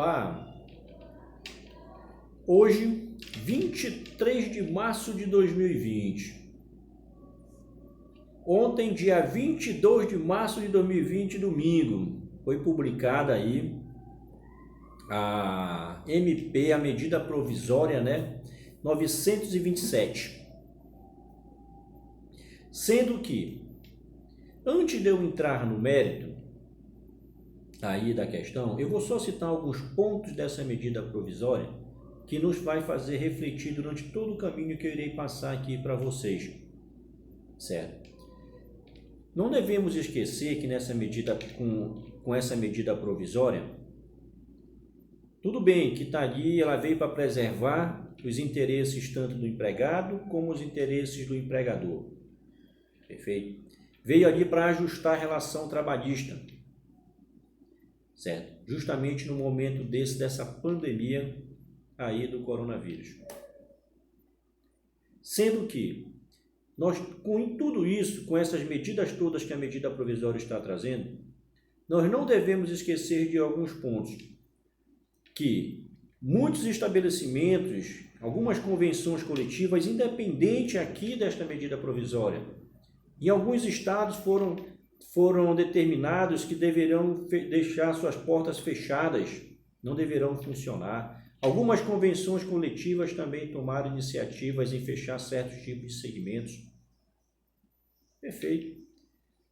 Olá, hoje, 23 de março de 2020. Ontem, dia 22 de março de 2020, domingo, foi publicada aí a MP, a medida provisória, 927. Sendo que, antes de eu entrar no mérito aí da questão, eu vou só citar alguns pontos dessa medida provisória que nos vai fazer refletir durante todo o caminho que eu irei passar aqui para vocês, certo? Não devemos esquecer que nessa medida, com essa medida provisória, tudo bem que está ali, ela veio para preservar os interesses tanto do empregado como os interesses do empregador, perfeito? Veio ali para ajustar a relação trabalhista, certo? Justamente no momento dessa pandemia aí do coronavírus. Sendo que nós, com tudo isso, com essas medidas todas que a medida provisória está trazendo, nós não devemos esquecer de alguns pontos, que muitos estabelecimentos, algumas convenções coletivas, independente aqui desta medida provisória, em alguns estados foram determinados que deverão deixar suas portas fechadas, não deverão funcionar. Algumas convenções coletivas também tomaram iniciativas em fechar certos tipos de segmentos. Perfeito.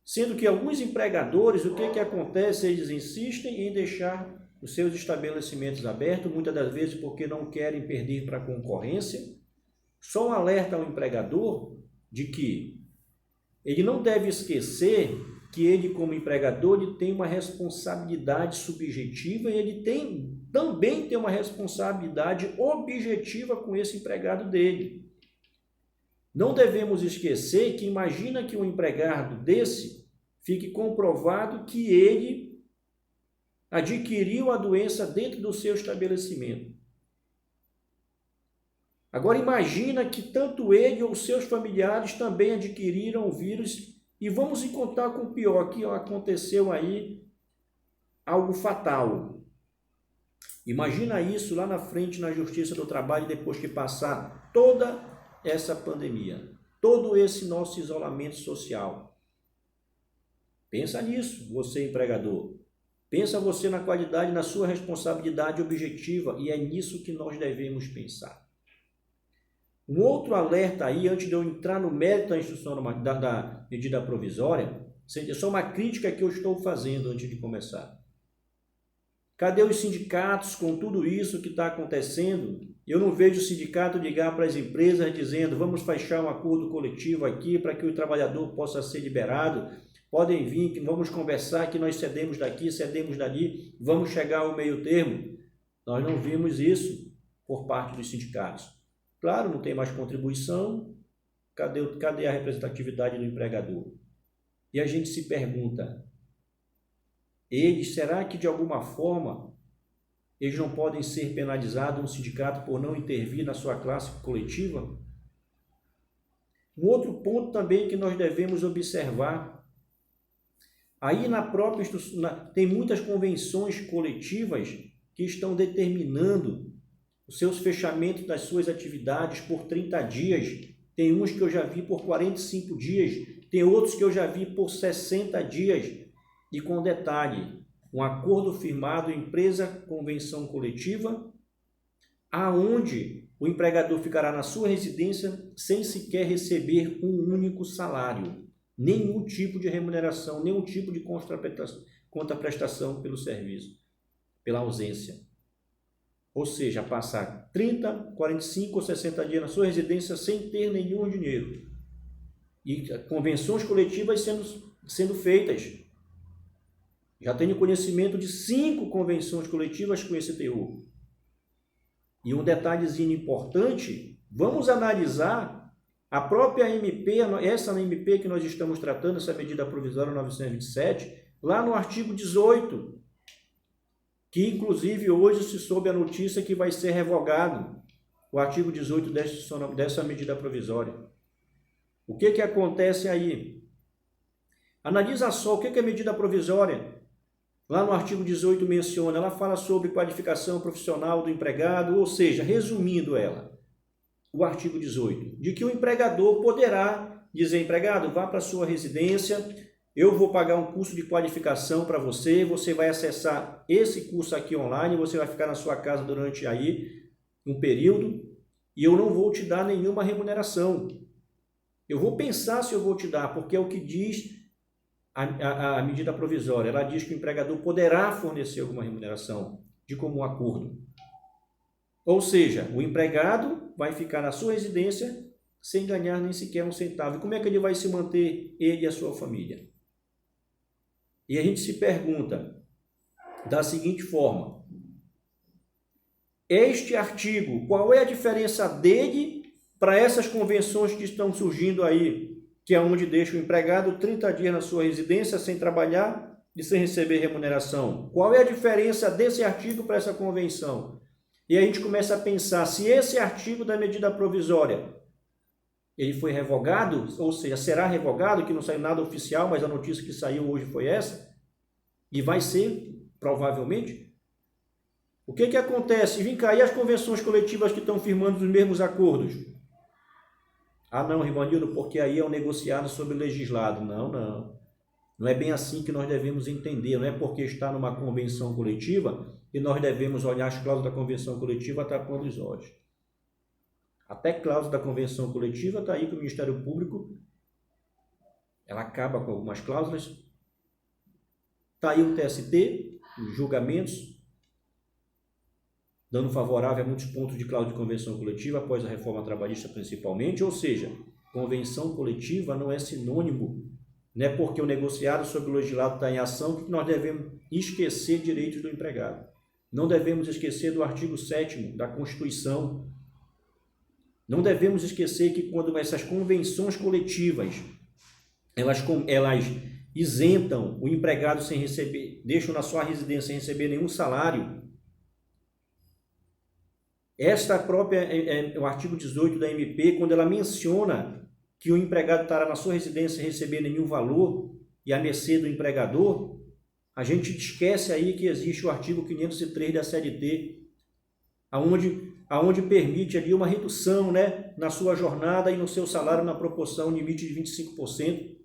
Sendo que alguns empregadores, o que acontece? Eles insistem em deixar os seus estabelecimentos abertos, muitas das vezes porque não querem perder para a concorrência. Só um alerta ao empregador de que ele não deve esquecer que ele, como empregador, ele tem uma responsabilidade subjetiva e ele também tem uma responsabilidade objetiva com esse empregado dele. Não devemos esquecer que imagina que um empregado desse fique comprovado que ele adquiriu a doença dentro do seu estabelecimento. Agora imagina que tanto ele ou seus familiares também adquiriram o vírus e vamos contar com o pior, que aconteceu aí algo fatal. Imagina isso lá na frente na Justiça do Trabalho, depois que passar toda essa pandemia, todo esse nosso isolamento social. Pensa nisso, você empregador. Pensa você na qualidade, na sua responsabilidade objetiva, e é nisso que nós devemos pensar. Um outro alerta aí, antes de eu entrar no mérito da instrução da medida provisória, é só uma crítica que eu estou fazendo antes de começar. Cadê os sindicatos com tudo isso que está acontecendo? Eu não vejo o sindicato ligar para as empresas dizendo vamos fechar um acordo coletivo aqui para que o trabalhador possa ser liberado. Podem vir, que vamos conversar, que nós cedemos daqui, cedemos dali, vamos chegar ao meio termo. Nós não vimos isso por parte dos sindicatos. Claro, não tem mais contribuição, cadê a representatividade do empregador? E a gente se pergunta, será que de alguma forma eles não podem ser penalizados, um sindicato, por não intervir na sua classe coletiva? Um outro ponto também que nós devemos observar, aí na própria tem muitas convenções coletivas que estão determinando os seus fechamentos das suas atividades por 30 dias, tem uns que eu já vi por 45 dias, tem outros que eu já vi por 60 dias, e com detalhe, um acordo firmado empresa-convenção coletiva, aonde o empregador ficará na sua residência sem sequer receber um único salário, nenhum tipo de remuneração, nenhum tipo de contraprestação pelo serviço, pela ausência. Ou seja, passar 30, 45 ou 60 dias na sua residência sem ter nenhum dinheiro. E convenções coletivas sendo feitas. Já tenho conhecimento de 5 convenções coletivas com esse teor. E um detalhezinho importante, vamos analisar a própria MP, essa MP que nós estamos tratando, essa medida provisória 927, lá no artigo 18, que inclusive hoje se soube a notícia que vai ser revogado o artigo 18 dessa medida provisória. O que acontece aí? Analisa só o que é medida provisória. Lá no artigo 18 menciona, ela fala sobre qualificação profissional do empregado, ou seja, resumindo ela, o artigo 18, de que o empregador poderá dizer, empregado, vá para a sua residência, eu vou pagar um curso de qualificação para você, você vai acessar esse curso aqui online, você vai ficar na sua casa durante aí um período, e eu não vou te dar nenhuma remuneração. Eu vou pensar se eu vou te dar, porque é o que diz a medida provisória. Ela diz que o empregador poderá fornecer alguma remuneração de comum acordo. Ou seja, o empregado vai ficar na sua residência sem ganhar nem sequer um centavo. E como é que ele vai se manter, ele e a sua família? E a gente se pergunta da seguinte forma: este artigo, qual é a diferença dele para essas convenções que estão surgindo aí, que é onde deixa o empregado 30 dias na sua residência sem trabalhar e sem receber remuneração? Qual é a diferença desse artigo para essa convenção? E a gente começa a pensar, se esse artigo da medida provisória ele foi revogado, ou seja, será revogado, que não saiu nada oficial, mas a notícia que saiu hoje foi essa, e vai ser, provavelmente. O que acontece? Vem cá, e as convenções coletivas que estão firmando os mesmos acordos? Ah, não, Rivanildo, porque aí é o negociado sobre o legislado. Não, não. Não é bem assim que nós devemos entender. Não é porque está numa convenção coletiva que nós devemos olhar as cláusulas da convenção coletiva tapando os olhos. Até cláusula da convenção coletiva está aí que o Ministério Público ela acaba com algumas cláusulas. Está aí o TST, os julgamentos, dando favorável a muitos pontos de cláusula de convenção coletiva após a reforma trabalhista principalmente, ou seja, convenção coletiva não é sinônimo, não é porque o negociado sobre o legislado está em ação que nós devemos esquecer direitos do empregado. Não devemos esquecer do artigo 7º da Constituição. Não devemos esquecer que quando essas convenções coletivas, elas isentam o empregado sem receber, deixam na sua residência sem receber nenhum salário. Esta própria, o artigo 18 da MP, quando ela menciona que o empregado estará na sua residência sem receber nenhum valor e à mercê do empregador, a gente esquece aí que existe o artigo 503 da CLT, aonde permite ali uma redução, né, na sua jornada e no seu salário na proporção limite de 25%.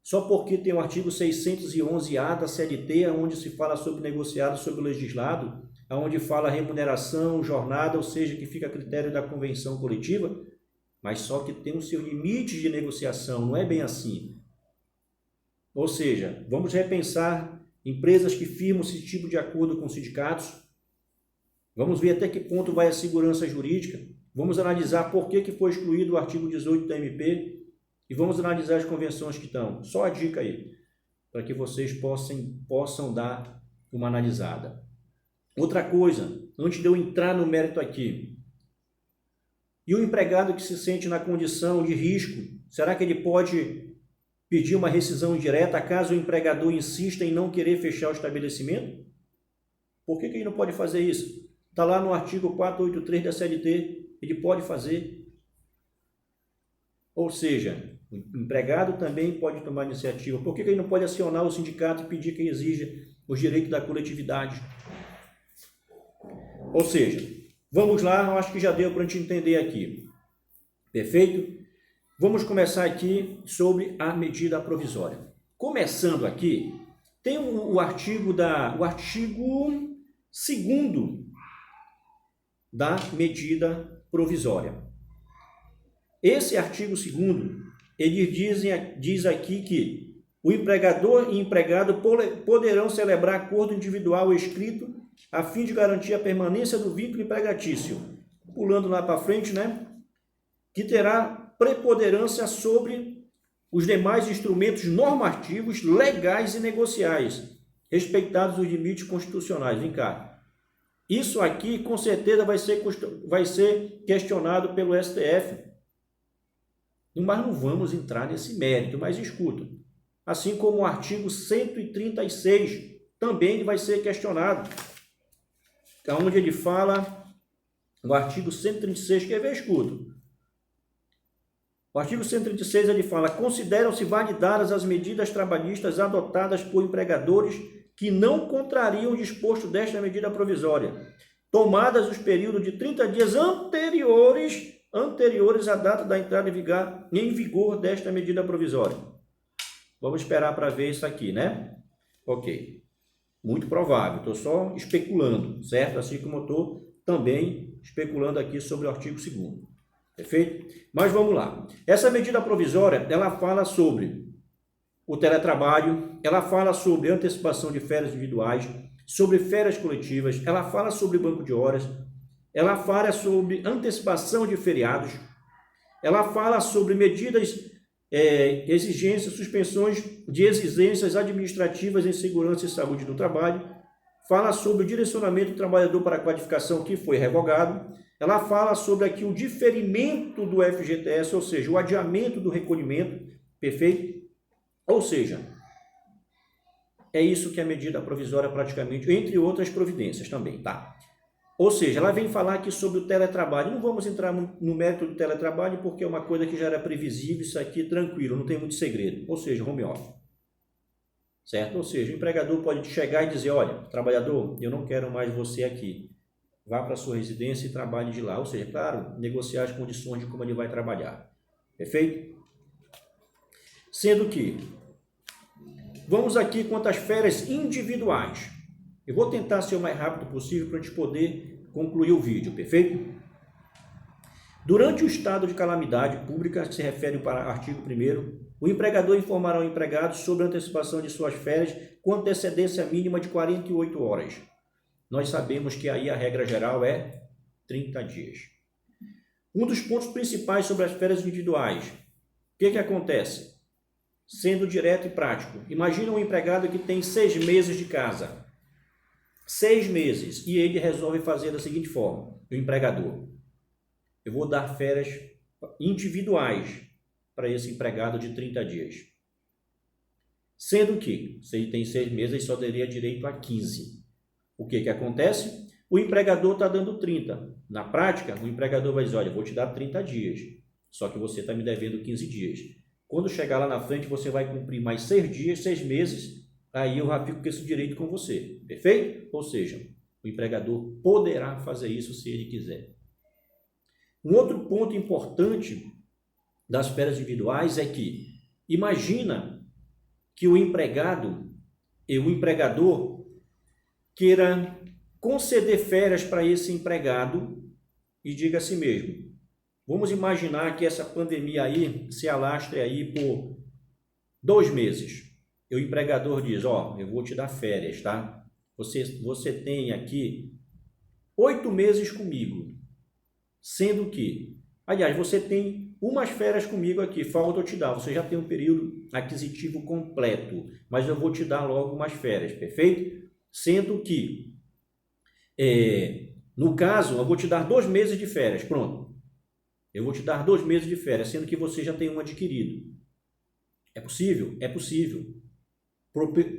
Só porque tem o artigo 611-A da CLT, onde se fala sobre negociado sobre o legislado, onde fala remuneração, jornada, ou seja, que fica a critério da convenção coletiva, mas só que tem o seu limite de negociação, não é bem assim. Ou seja, vamos repensar empresas que firmam esse tipo de acordo com sindicatos, vamos ver até que ponto vai a segurança jurídica, vamos analisar por que foi excluído o artigo 18 da MP e vamos analisar as convenções que estão. Só a dica aí, para que vocês possam dar uma analisada. Outra coisa, antes de eu entrar no mérito aqui, e o empregado que se sente na condição de risco, será que ele pode pedir uma rescisão indireta caso o empregador insista em não querer fechar o estabelecimento? Por que ele não pode fazer isso? Está lá no artigo 483 da CLT, ele pode fazer. Ou seja, o empregado também pode tomar iniciativa. Por que ele não pode acionar o sindicato e pedir que exija os direitos da coletividade? Ou seja, vamos lá, eu acho que já deu para a gente entender aqui. Perfeito? Vamos começar aqui sobre a medida provisória. Começando aqui, tem o artigo 2º da medida provisória. Esse artigo 2º, ele diz aqui que o empregador e empregado poderão celebrar acordo individual escrito a fim de garantir a permanência do vínculo empregatício. Pulando lá para frente, né? Que terá preponderância sobre os demais instrumentos normativos, legais e negociais, respeitados os limites constitucionais. Vem cá. Isso aqui, com certeza, vai ser questionado pelo STF. Mas não vamos entrar nesse mérito, mas escuta. Assim como o artigo 136 também vai ser questionado. Onde ele fala, o artigo 136, quer ver, escuta. O artigo 136 ele fala: consideram-se validadas as medidas trabalhistas adotadas por empregadores que não contrariam o disposto desta medida provisória, tomadas os períodos de 30 dias anteriores à data da entrada em vigor desta medida provisória. Vamos esperar para ver isso aqui, né? Ok. Muito provável, estou só especulando, certo? Assim como eu estou também especulando aqui sobre o artigo 2º. Perfeito? Mas vamos lá. Essa medida provisória, ela fala sobre o teletrabalho, ela fala sobre antecipação de férias individuais, sobre férias coletivas, ela fala sobre banco de horas, ela fala sobre antecipação de feriados, ela fala sobre medidas, exigências, suspensões de exigências administrativas em segurança e saúde do trabalho, fala sobre o direcionamento do trabalhador para a qualificação que foi revogado, ela fala sobre aqui o diferimento do FGTS, ou seja, o adiamento do recolhimento, perfeito? Ou seja, é isso que a medida provisória praticamente, entre outras providências também, tá? Ou seja, ela vem falar aqui sobre o teletrabalho. Não vamos entrar no mérito do teletrabalho porque é uma coisa que já era previsível, isso aqui tranquilo, não tem muito segredo. Ou seja, home office. Certo? Ou seja, o empregador pode chegar e dizer: olha, trabalhador, eu não quero mais você aqui. Vá para a sua residência e trabalhe de lá. Ou seja, claro, negociar as condições de como ele vai trabalhar. Perfeito? Sendo que, vamos aqui quanto às férias individuais. Eu vou tentar ser o mais rápido possível para a gente poder concluir o vídeo, perfeito? Durante o estado de calamidade pública, que se refere para o artigo 1º, o empregador informará o empregado sobre a antecipação de suas férias com antecedência mínima de 48 horas. Nós sabemos que aí a regra geral é 30 dias. Um dos pontos principais sobre as férias individuais. O que acontece? Sendo direto e prático. Imagina um empregado que tem 6 meses de casa. 6 meses. E ele resolve fazer da seguinte forma. O empregador: eu vou dar férias individuais para esse empregado de 30 dias. Sendo que, se ele tem 6 meses, ele só teria direito a 15. O que acontece? O empregador está dando 30. Na prática, o empregador vai dizer: olha, eu vou te dar 30 dias. Só que você está me devendo 15 dias. Quando chegar lá na frente, você vai cumprir mais 6 dias, 6 meses, aí eu já fico com esse direito com você. Perfeito? Ou seja, o empregador poderá fazer isso se ele quiser. Um outro ponto importante das férias individuais é que, imagina que o empregado e o empregador queira conceder férias para esse empregado e diga a si mesmo: vamos imaginar que essa pandemia aí se alastre aí por 2 meses. E o empregador diz: ó, eu vou te dar férias, tá? Você tem aqui 8 meses comigo. Sendo que, aliás, você tem umas férias comigo aqui, falta eu te dar. Você já tem um período aquisitivo completo, mas eu vou te dar logo umas férias, perfeito? Sendo que, no caso, eu vou te dar 2 meses de férias, pronto. Eu vou te dar 2 meses de férias, sendo que você já tem um adquirido. É possível? É possível.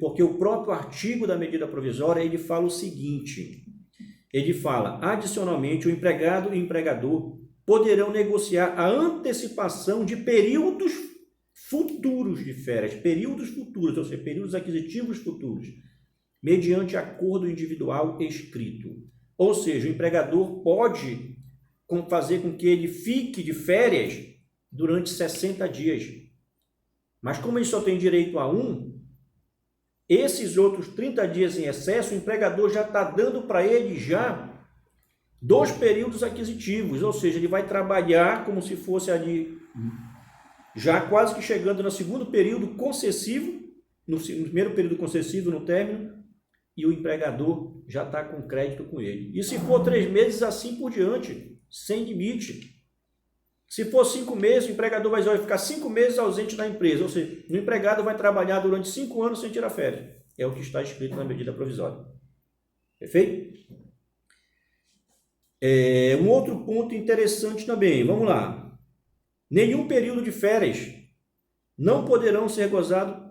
Porque o próprio artigo da medida provisória, ele fala o seguinte: ele fala: adicionalmente, o empregado e o empregador poderão negociar a antecipação de períodos futuros de férias, períodos futuros, ou seja, períodos aquisitivos futuros, mediante acordo individual escrito. Ou seja, o empregador pode fazer com que ele fique de férias durante 60 dias. Mas como ele só tem direito a esses outros 30 dias em excesso, o empregador já está dando para ele já 2 períodos aquisitivos, ou seja, ele vai trabalhar como se fosse ali, já quase que chegando no segundo período concessivo, no primeiro período concessivo, no término, e o empregador já está com crédito com ele. E se for 3 meses, assim por diante, sem limite. Se for 5 meses, o empregador vai ficar 5 meses ausente da empresa, ou seja, o empregado vai trabalhar durante 5 anos sem tirar férias. É o que está escrito na medida provisória. Perfeito? Um outro ponto interessante também, vamos lá. Nenhum período de férias não poderão ser gozados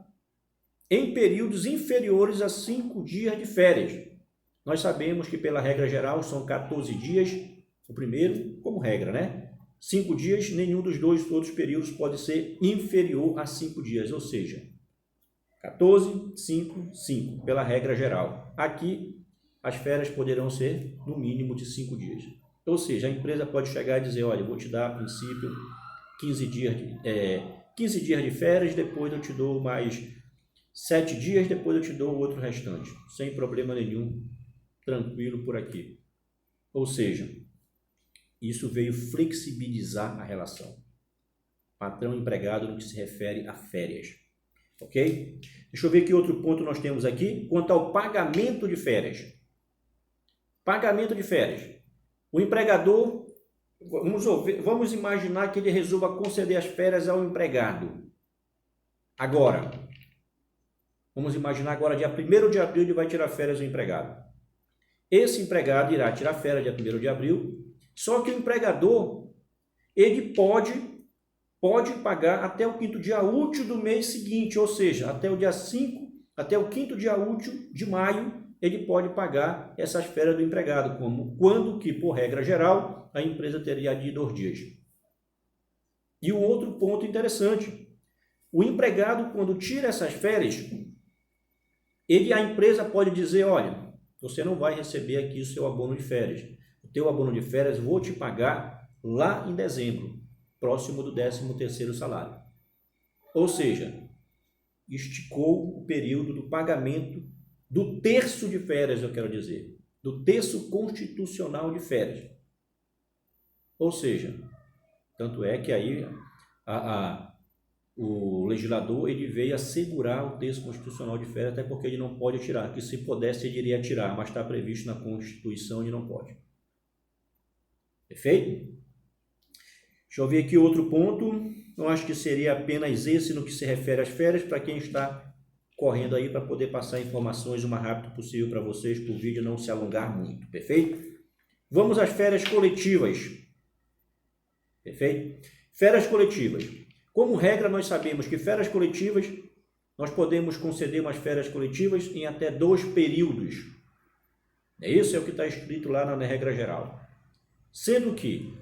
em períodos inferiores a 5 dias de férias. Nós sabemos que pela regra geral são 14 dias, o primeiro como regra, né? 5 dias, nenhum dos dois outros períodos pode ser inferior a 5 dias, ou seja, 14, 5, 5, pela regra geral. Aqui, as férias poderão ser no mínimo de 5 dias. Ou seja, a empresa pode chegar e dizer, olha, eu vou te dar, a princípio, 15 dias de férias, depois eu te dou mais 7 dias, depois eu te dou o outro restante, sem problema nenhum, tranquilo por aqui. Ou seja, isso veio flexibilizar a relação patrão-empregado no que se refere a férias. Ok? Deixa eu ver que outro ponto nós temos aqui, quanto ao pagamento de férias. Pagamento de férias. O empregador, vamos imaginar que ele resolva conceder as férias ao empregado. Agora, vamos imaginar agora, dia 1º de abril, ele vai tirar férias do empregado. Esse empregado irá tirar férias dia 1º de abril, só que o empregador, ele pode pagar até o 5º dia útil do mês seguinte, ou seja, até o dia 5, até o 5º dia útil de maio, ele pode pagar essas férias do empregado, quando que, por regra geral, a empresa teria de 2 dias. E um outro ponto interessante, o empregado, quando tira essas férias, a empresa pode dizer, olha, você não vai receber aqui o seu abono de férias. O teu abono de férias vou te pagar lá em dezembro, próximo do 13º salário. Ou seja, esticou o período do pagamento do terço de férias, eu quero dizer, do terço constitucional de férias. Ou seja, tanto é que aí o legislador ele veio assegurar o terço constitucional de férias, até porque ele não pode tirar, que se pudesse ele iria tirar, mas está previsto na Constituição e não pode. Perfeito? Deixa eu ver aqui outro ponto, eu acho que seria apenas esse no que se refere às férias, para quem está correndo aí para poder passar informações o mais rápido possível para vocês, para o vídeo não se alongar muito, perfeito? Vamos às férias coletivas, perfeito? Férias coletivas. Como regra, nós sabemos que férias coletivas, nós podemos conceder umas férias coletivas em até 2 períodos. Isso é o que está escrito lá na regra geral. Sendo que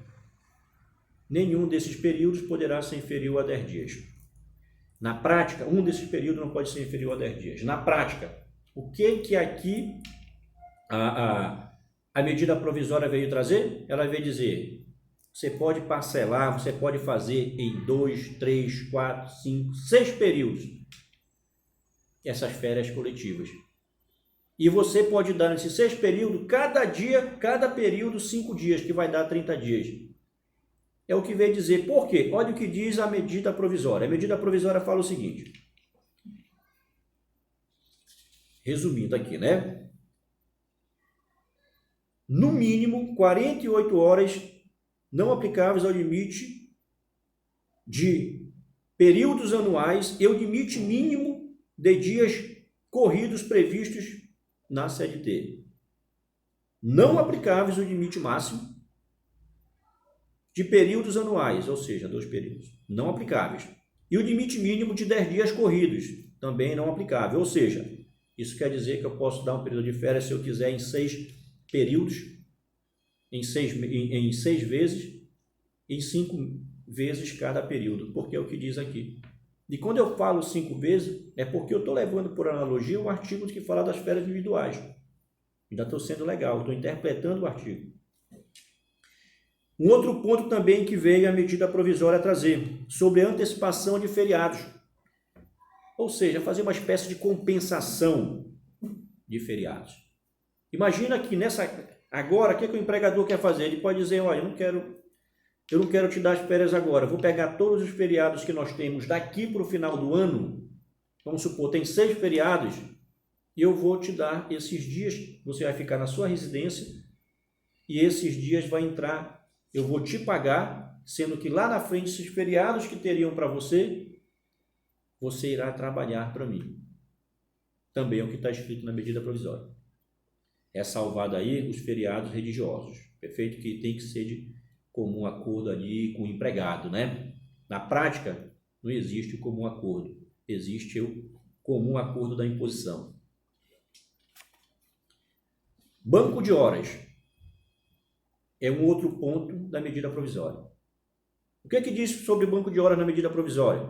nenhum desses períodos poderá ser inferior a 10 dias. Na prática, um desses períodos não pode ser inferior a 10 dias. Na prática, o que aqui a medida provisória veio trazer? Ela veio dizer, você pode parcelar, você pode fazer em 2, 3, 4, 5, 6 períodos essas férias coletivas. E você pode dar nesses 6 períodos, cada período 5 dias, que vai dar 30 dias. É o que veio dizer. Por quê? Olha o que diz a medida provisória. A medida provisória fala o seguinte. Resumindo aqui, né? No mínimo, 48 horas não aplicáveis ao limite de períodos anuais e o limite mínimo de dias corridos previstos na CLT. Não aplicáveis ao limite máximo de períodos anuais, ou seja, 2 períodos, não aplicáveis. E o limite mínimo de 10 dias corridos, também não aplicável. Ou seja, isso quer dizer que eu posso dar um período de férias se eu quiser em 6 períodos, em 6 vezes, em 5 vezes cada período, porque é o que diz aqui. E quando eu falo 5 vezes, é porque eu estou levando por analogia o artigo que fala das férias individuais. Ainda estou sendo legal, estou interpretando o artigo. Um outro ponto também que veio a medida provisória trazer, sobre a antecipação de feriados. Ou seja, fazer uma espécie de compensação de feriados. Imagina que agora, o que o empregador quer fazer? Ele pode dizer, olha, eu não quero te dar as férias agora, vou pegar todos os feriados que nós temos daqui para o final do ano, vamos supor, tem 6 feriados, e eu vou te dar esses dias, você vai ficar na sua residência, e esses dias vai entrar, eu vou te pagar, sendo que lá na frente, esses feriados que teriam para você, você irá trabalhar para mim. Também é o que está escrito na medida provisória. É salvado aí os feriados religiosos, perfeito? Que tem que ser de comum acordo ali com o empregado, né? Na prática, não existe o comum acordo, existe o comum acordo da imposição. Banco de horas é um outro ponto da medida provisória. O que diz sobre o banco de horas na medida provisória?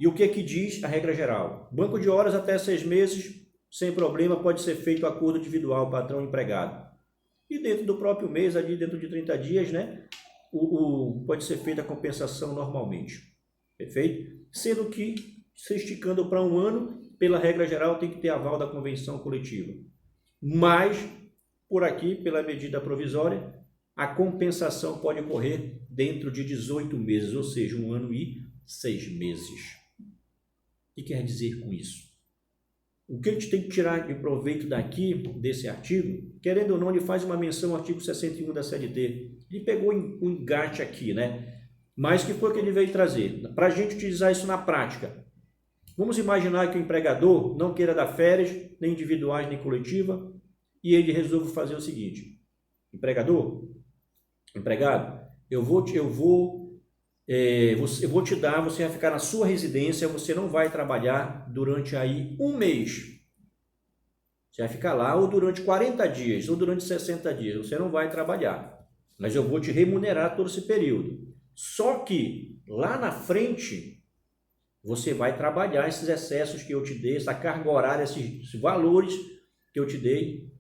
E o que diz a regra geral? Banco de horas até 6 meses, sem problema, pode ser feito acordo individual, patrão e empregado. E dentro do próprio mês, ali dentro de 30 dias, né, pode ser feita a compensação normalmente. Perfeito? Sendo que, se esticando para 1 ano, pela regra geral, tem que ter aval da convenção coletiva. Mas, por aqui, pela medida provisória, a compensação pode ocorrer dentro de 18 meses, ou seja, 1 ano e 6 meses. O que quer dizer com isso? O que a gente tem que tirar de proveito daqui, desse artigo, querendo ou não, ele faz uma menção ao artigo 61 da CLT. Ele pegou um engate aqui, né? Mas que foi o que ele veio trazer? Para a gente utilizar isso na prática. Vamos imaginar que o empregador não queira dar férias, nem individuais, nem coletiva, e ele resolve fazer o seguinte: empregado, eu vou te dar, você vai ficar na sua residência, você não vai trabalhar durante aí 1 mês. Você vai ficar lá ou durante 40 dias, ou durante 60 dias, você não vai trabalhar. Mas eu vou te remunerar todo esse período. Só que lá na frente, você vai trabalhar esses excessos que eu te dei, essa carga horária, esses valores que eu te dei,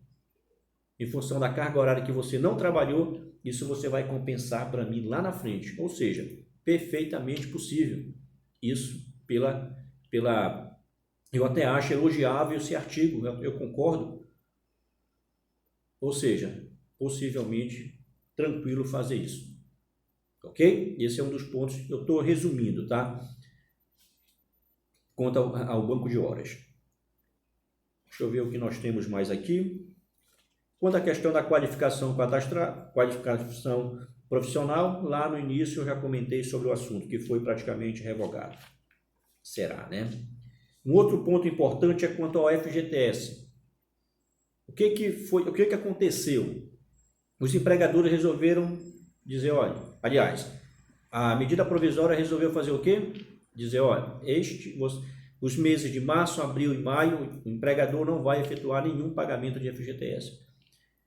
em função da carga horária que você não trabalhou, isso você vai compensar para mim lá na frente. Ou seja, perfeitamente possível. Isso eu até acho elogiável esse artigo, eu concordo. Ou seja, possivelmente tranquilo fazer isso. Ok? Esse é um dos pontos que eu estou resumindo, tá? Quanto ao banco de horas. Deixa eu ver o que nós temos mais aqui. Quanto à questão da qualificação qualificação profissional, lá no início eu já comentei sobre o assunto, que foi praticamente revogado. Será, né? Um outro ponto importante é quanto ao FGTS. O que aconteceu? Os empregadores resolveram dizer, olha, aliás, a medida provisória resolveu fazer o quê? Dizer, olha, os meses de março, abril e maio, o empregador não vai efetuar nenhum pagamento de FGTS.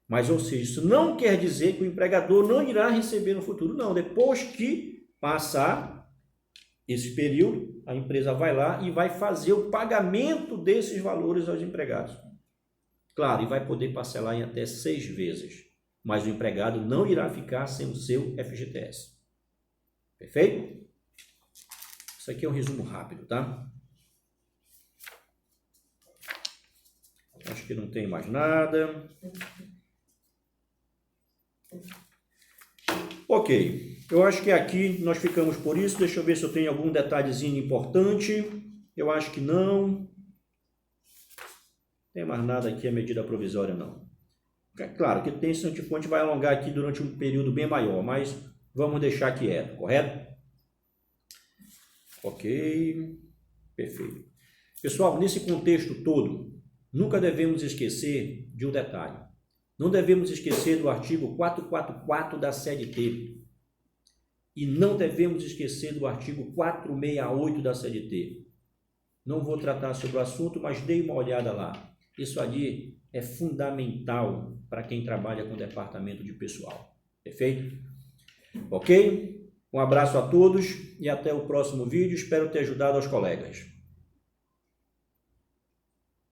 Mas, ou seja, isso não quer dizer que o empregador não irá receber no futuro. Não, depois que passar esse período, a empresa vai lá e vai fazer o pagamento desses valores aos empregados. Claro, e vai poder parcelar em até 6 vezes. Mas o empregado não irá ficar sem o seu FGTS. Perfeito? Isso aqui é um resumo rápido, tá? Acho que não tem mais nada. Ok, eu acho que aqui nós ficamos por isso. Deixa eu ver se eu tenho algum detalhezinho importante. Eu acho que não. Não tem mais nada aqui a medida provisória, não. É claro que tem, se a gente vai alongar aqui durante um período bem maior, mas vamos deixar quieto, correto? Ok, perfeito. Pessoal, nesse contexto todo, nunca devemos esquecer de um detalhe. Não devemos esquecer do artigo 444 da CLT. E não devemos esquecer do artigo 468 da CLT. Não vou tratar sobre o assunto, mas dei uma olhada lá. Isso ali é fundamental para quem trabalha com o departamento de pessoal. Perfeito? Ok? Um abraço a todos e até o próximo vídeo. Espero ter ajudado aos colegas.